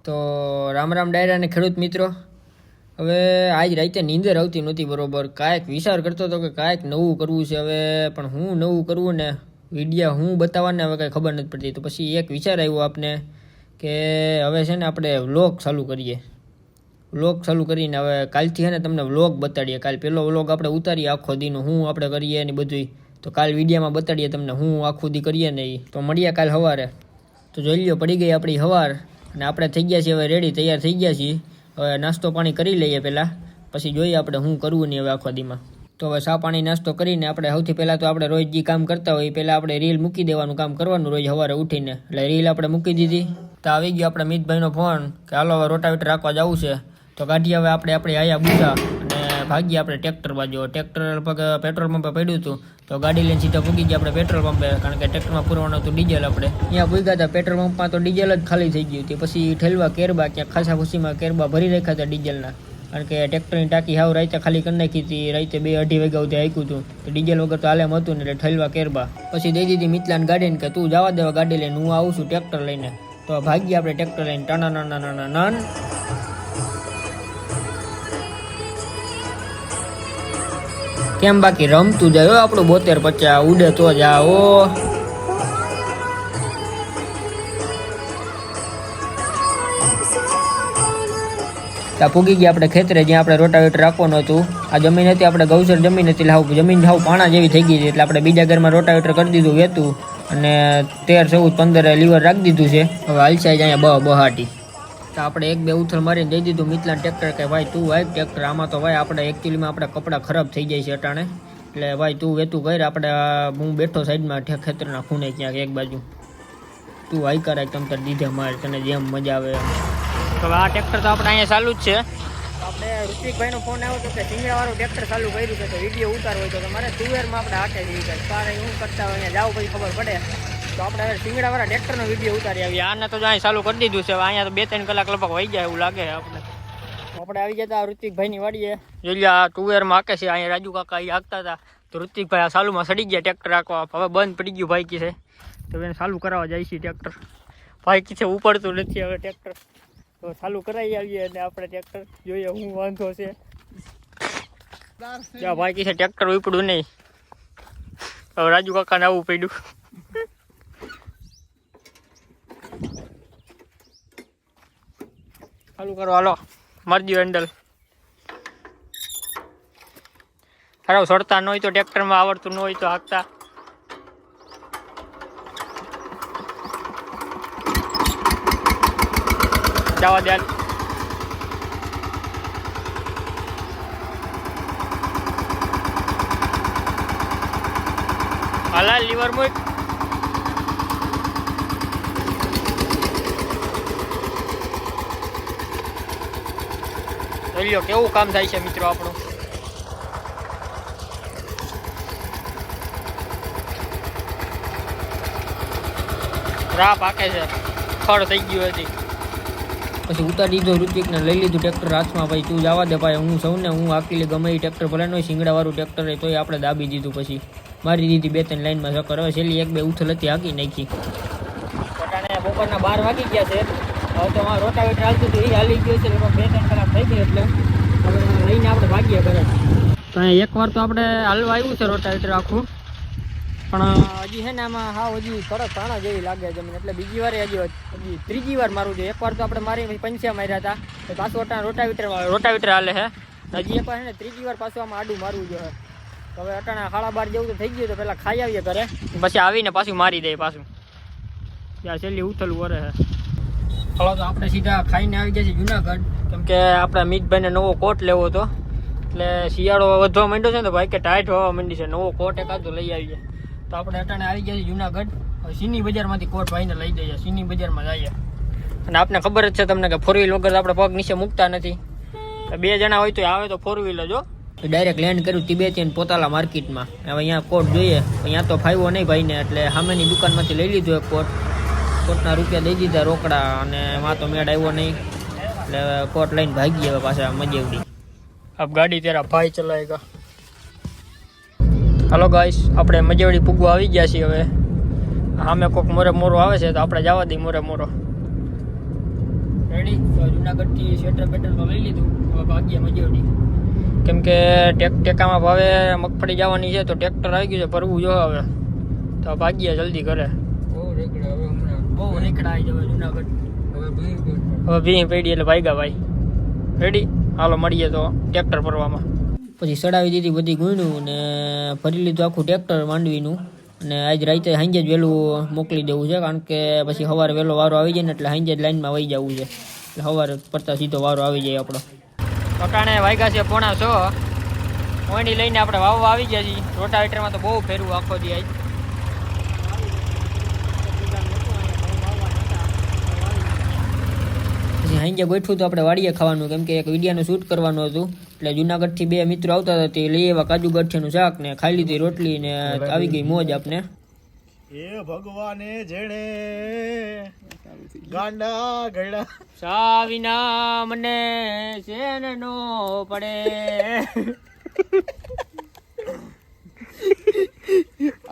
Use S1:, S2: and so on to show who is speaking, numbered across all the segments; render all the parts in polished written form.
S1: તો રામ રામ ડાયરા ને ખેડૂત મિત્રો, હવે આજ રાતે નીંદર આવતી નહોતી બરોબર. કાંઈક વિચાર કરતો હતો કે કાંઈક નવું કરવું છે હવે, પણ હું નવું કરવું ને વિડીયા હું બતાવવાને હવે કાંઈ ખબર નથી પડતી. તો પછી એક વિચાર આવ્યો આપને કે હવે છે ને આપણે વ્લોગ ચાલુ કરીએ. વ્લોગ ચાલુ કરીને હવે કાલથી છે ને તમને વ્લોગ બતાડીએ. કાલ પહેલો વ્લોગ આપણે ઉતારીએ આખો દીનો, હું આપણે કરીએ ને બધું. તો કાલ વિડીયામાં બતાડીએ તમને હું આખું દી કરીએ ને એ. તો મળીએ કાલ સવારે. તો જોઈ લ્યો પડી ગઈ આપણી સવાર અને આપણે થઈ ગયા છીએ હવે રેડી, તૈયાર થઈ ગયા છીએ. હવે નાસ્તો પાણી કરી લઈએ પહેલાં, પછી જોઈએ આપણે શું કરવું નહીં હવે આખો દીમાં. તો હવે ચા પાણી નાસ્તો કરીને આપણે સૌથી પહેલાં તો આપણે રોજ જે કામ કરતા હોય પહેલાં આપણે રીલ મૂકી દેવાનું કામ કરવાનું રોજ સવારે ઉઠીને. એટલે રીલ આપણે મૂકી દીધી તો આવી ગયો આપણે મિતભાઈનો ફોન કે હાલો હવે રોટાવેટર રાખવા જવું છે. તો કાઢીએ હવે આપણે આયા બુધા અને ભાગીએ આપણે ટ્રેક્ટર બાજુ. ટ્રેક્ટર લગભગ પેટ્રોલ પંપે પડ્યું હતું તો ગાડી લઈને સીધા પૂગી ગયા આપણે પેટ્રોલ પંપે, કારણ કે ટ્રેક્ટરમાં પૂરવાનું હતું ડીઝલ. આપણે ત્યાં પૂગ્યા હતા પેટ્રોલ પંપમાં તો ડીઝલ જ ખાલી થઈ ગયું હતું. પછી ઠેલવા કેરબા ક્યાંક ખાસા ખુશીમાં કેરબા ભરી રાખ્યા હતા ડીઝલના, કારણ કે ટ્રેક્ટરની ટાંકી હાવ રાતે ખાલી કરી નાખી હતી. રાતે 2-2:30 વાગ્યા સુધી હાંક્યું હતું તો ડીઝલ વગર તો હાલેમ હતું ને, એટલે ઠેલવા કેરબા. પછી દઈ દીધી મિતલાને ગાડીને કે તું જવા દેવા ગાડી લઈને, હું આવું છું ટ્રેક્ટર લઈને. તો ભાગીએ આપણે ટ્રેક્ટર લઈને ટાણા નાન. કેમ બાકી રમતું જાય આપણું 72-50 ઉડે તો જ આવો. ત્યાં પૂગી ગયા આપણે ખેતરે જ્યાં આપણે રોટાવેટર રાખવાનું હતું. આ જમીન હતી આપણે ગૌચર જમીન હતી, જમીન હાવ પાણા જેવી થઈ ગઈ હતી. એટલે આપણે બીજા ઘરમાં રોટાવેટર કરી દીધું વેતું અને 13, 14, 15 લીવર રાખી દીધું છે. હવે હાલસાઈ જ અહીંયા બહાટી. તો આપણે 1-2 ઉથલ મારીને દઈ દીધું મિતલાન ટ્રેક્ટર કે ભાઈ તું વાય ટ્રેક્ટર. આમાં તો ભાઈ આપણે એકચ્યુઅલીમાં આપણે કપડાં ખરાબ થઈ જાય છે અટાણે, એટલે ભાઈ તું વેતું કર. આપણે હું બેઠો સાઈડમાં ખેતરના ખૂણે ક્યાંક એક બાજુ, તું વાય કરાય તમ તાર દીધે મારે, તને જેમ મજા આવે એમ. તો આ ટ્રેક્ટર તો આપણે અહીંયા ચાલુ જ છે. આપણે ઋતિકભાઈનો ફોન આવ્યો હતો કે સિંગડાવાળું ટ્રેક્ટર ચાલુ કર્યું છે, તો વિડીયો ઉતારવો હોય તો તમારે તુવેરમાં આપણે હાથે જઈ જાય. તારે હું કરતા હોય અહીંયા જાવ પછી ખબર પડે. તો આપણે હવે સિંગડાવાળા ટ્રેક્ટરનો વિડીયો ઉતારી આવીએ. આને તો અહીં ચાલુ કરી દીધું છે. અહીંયા તો 2-3 કલાક લગભગ વહી જાય એવું લાગે આપણે. આપણે આવી જતા ઋતિકભાઈની વાડીએ. જોઈ આ તુવેરમાં હાકે છે. અહીંયા રાજુ કાકા એ હાંકતા હતા તો ઋતિકભાઈ આ ચાલુમાં સડી ગયા ટ્રેક્ટર રાખવા. હવે બંધ પડી ગયું ભાઈ કી છે, તો એને ચાલુ કરાવવા જાય છે ટ્રેક્ટર. ભાઈ કી છે ઉપડતું નથી હવે ટ્રેક્ટર, તો ચાલુ કરાવી આવીએ અને આપણે ટ્રેક્ટર જોઈએ હું વાંધો છે. જ્યાં ભાઈ કી છે ટ્રેક્ટર ઉપડ્યું નહીં, હવે રાજુ કાકાને આવવું પડ્યું. ચાલુ કરો હાલો, મારી દો હેન્ડલ. ખરાબ સડતા ન હોય તો ટ્રેક્ટરમાં આવડતું ન હોય તો હાંકતા. જવા દે હાલા લીવર મૂક. જોઈ કેવું કામ થાય છે મિત્રો આપણું. રાપ હાકે છે, ખડ થઈ ગયું હતી. પછી ઉતારી દીધો ઋતિકને, લઈ લીધું ટ્રેક્ટર હાથમાં. ભાઈ તું જવા દે ભાઈ, હું સૌને હું હાકી લે ગમે એ ટ્રેક્ટર ભલે નો શિંગડાવાળું ટ્રેક્ટર હોય તોય આપણે દાબી દીધું. પછી મારી દીધી 2-3 લાઈનમાં ચક્કર. હવે છેલ્લી 1-2 ઉથલ હતી હાકી નાખી. પોતાને બપોરના 12 વાગી ગયા છે. હવે તો રોટાવેટર હાલતું હતું એ હાલી ગયું છે, 2-3 કલાક થઈ ગઈ. એટલે હવે લઈને આપણે ભાગીએ ઘરે. તો અહીંયા એકવાર તો આપણે હાલવા આવ્યું છે રોટાવેટર આખું, પણ હજી છે ને આમાં હા હજી કડક તાણા જેવી લાગે જમીન. એટલે બીજી વાર હજી ત્રીજી વાર મારવું જોઈએ. એકવાર તો આપણે મારી પંચ્યા માર્યા હતા, તો પાછું અટાણે રોટાવેટર હાલે છે. હજી એકવાર છે ને ત્રીજી વાર પાછું આમાં આડું મારવું જોઈએ. તો હવે અટાણે 12:30 જેવું તો થઈ ગયું. તો પહેલાં ખાઈ આવીએ ઘરે, પછી આવીને પાછું મારી દઈએ પાછું. ત્યાં છેલ્લી ઉથલું વરે છે. હલો તો આપણે સીધા ખાઈને આવી ગયા છીએ જુનાગઢ, કેમ કે આપણે મિતભાઈને નવો કોટ લેવો હતો. એટલે શિયાળો વધવા માંડ્યો છે ને ભાઈ કે ટાઈટ હોવા માંડી છે. નવો કોટ એકાદો લઈ આવીએ. તો આપણે અટાણે આવી ગયા છીએ જુનાગઢ. હવે સિની બજારમાંથી કોટ ભાઈને લઈ જઈએ, સિની બજારમાં જઈએ. અને આપને ખબર જ છે તમને કે 4 વ્હીલ વગર આપણે પગ નીચે મૂકતા નથી. 2 જણા હોય તો આવે તો 4 વ્હીલ જો. ડાયરેક્ટ લેન્ડ કર્યું તિબેતી પોતાલા માર્કેટમાં. હવે અહીંયા કોટ જોઈએ, અહીંયા તો ફાવ્યો નહીં ભાઈને, એટલે સામેની દુકાનમાંથી લઈ લીધો એક કોટ. કોટના રૂપિયા દઈ દીધા રોકડા, અને માં તો મેળ આવ્યો નહીં. એટલે કોટ લઈને ભાગી હવે પાછા મજેવડી. अब गाड़ी तेरा भाई चलाएगा. हेलो गाइस, આપણે મજેવડી પૂગવા આવી ગયા છીએ. હવે સામે કોક મોરે મોરો આવે છે તો આપણે જવા દઈએ મોરે મોરો. રેડી. તો જુનાગઢથી સ્વેટર બેટર તો લઈ લીધું, હવે ભાગ્ય મજોડી. કેમ કે ટેકામાં ભાવે મગફળી જવાની છે તો ટ્રેક્ટર આવી ગયું છે, ભરવું જો હવે તો ભાગ્ય જલ્દી કરે. બહુ નીકળા આવી જવાય જુનાગઢ. હવે ભીં પડી એટલે ભાગ્યા ભાઈ. રેડી, હાલો મળીએ તો ટ્રેક્ટર ભરવામાં. પછી ચડાવી દીધી બધી ગુણ્યું ને ભરી લીધું આખું ટ્રેક્ટર માંડવીનું. અને આજ રાતે સાંજે જ વહેલું મોકલી દેવું છે, કારણ કે પછી સવારે વહેલો વારો આવી જાય ને એટલે સાંજે જ લાઈનમાં વહી જવું છે, એટલે સવારે પડતા સીધો વારો આવી જાય આપણો. પટાણે વાગ્યા છે 6:45. ઓયણી લઈને આપણે વાવવા આવી ગયા છીએ. રોટાવેટરમાં તો બહુ ફેરવું આખો દી આજ. પછી સાંજે ગોઠવું તો આપણે વાડીએ ખાવાનું, કેમ કે એક વિડીયાનું શૂટ કરવાનું હતું. એટલે જુનાગઢથી 2 મિત્રો આવતા હતા, તે લઈ આવ્યા કાજુ ગાંઠિયાનું શાક ને ખાઈ લીધી રોટલી ને આવી ગઈ મોજ આપને.
S2: એ ભગવાને જેણે ગાંડા ગળા
S1: સાવિના મને ચેન નો પડે.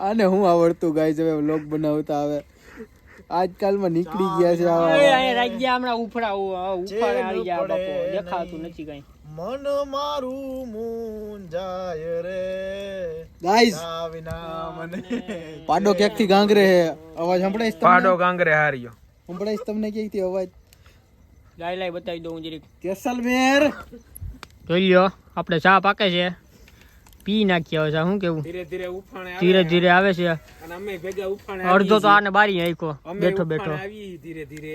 S2: આને હું આવડતું ગાય હવે વ્લોગ બનાવતા આવે આજકાલમાં નીકળી ગયા છે
S1: રાજ્ય હમણાં ઉફડા આવી ગયા બાપો, દેખાતું નથી કઈ.
S2: મન મારું મૂંઝાય રે ગાઈસ સાવિના મને પાડો ક્યાંક થી ગાંગરે હે અવાજ સંભળાય તમને?
S3: પાડો ગાંગરે હાર્યો
S2: સંભળાય તમને ક્યાંક થી અવાજ?
S1: લાઈ બતાવી દઉં જરીક.
S2: જેસલમેર
S1: જોઈ લ્યો, આપણે ચા પાકે છે, પી નાખીએ હવે. શું કેવું?
S3: ધીરે ધીરે ઉફાણે
S1: ધીરે ધીરે આવે છે.
S3: અને અમે ભેગા ઉફાણે
S1: અડધો તો આને બારી નાખ્યો બેઠો બેઠો.
S3: આવી ધીરે ધીરે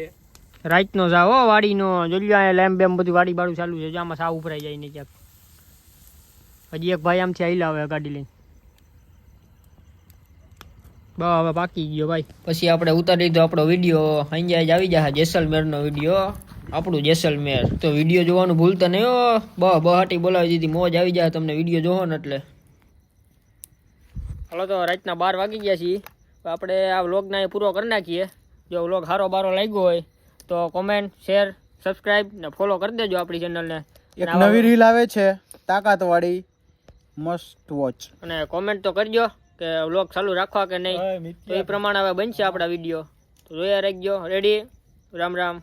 S1: રાતનો જા હો વાડીનો. જોઈ લ્યો લેમ્પ બેમ બધું વાડી બાડું ચાલુ છે, આમાં સા ઉભરાઈ જાય ને ક્યાંક. હજી એક ભાઈ આમથી આઈલા આવે ગાડી લઈને. બસ હવે બાકી ગયો ભાઈ. પછી આપણે ઉતારી દીધો આપણો વિડીયો. અહીંયા જ આવી જાય જેસલમેરનો વિડીયો, આપણું જેસલમેર. તો વિડીયો જોવાનું ભૂલતા નહીં હો. બહાટી બોલાવી દીધી, મોજ આવી જાય તમને વિડીયો જોવો ને એટલે. હાલો તો રાતના 12 વાગી ગયા છીએ. આપણે આ વ્લોગના પૂરો કરી નાખીએ. જો વ્લોગ સારો બારો લાગ્યો હોય તો કોમેન્ટ, શેર, સબસ્ક્રાઈબ ને ફોલો કરી દેજો આપણી ચેનલને.
S2: એક નવી રીલ આવે છે તાકાત વાળી, મસ્ત વોચ.
S1: અને કોમેન્ટ તો કરજો કે વ્લોગ ચાલુ રાખવા કે નહીં, તો એ પ્રમાણે હવે બનશે આપણા વિડીયો. તો જોયા રાખજો. રેડી, રામ રામ.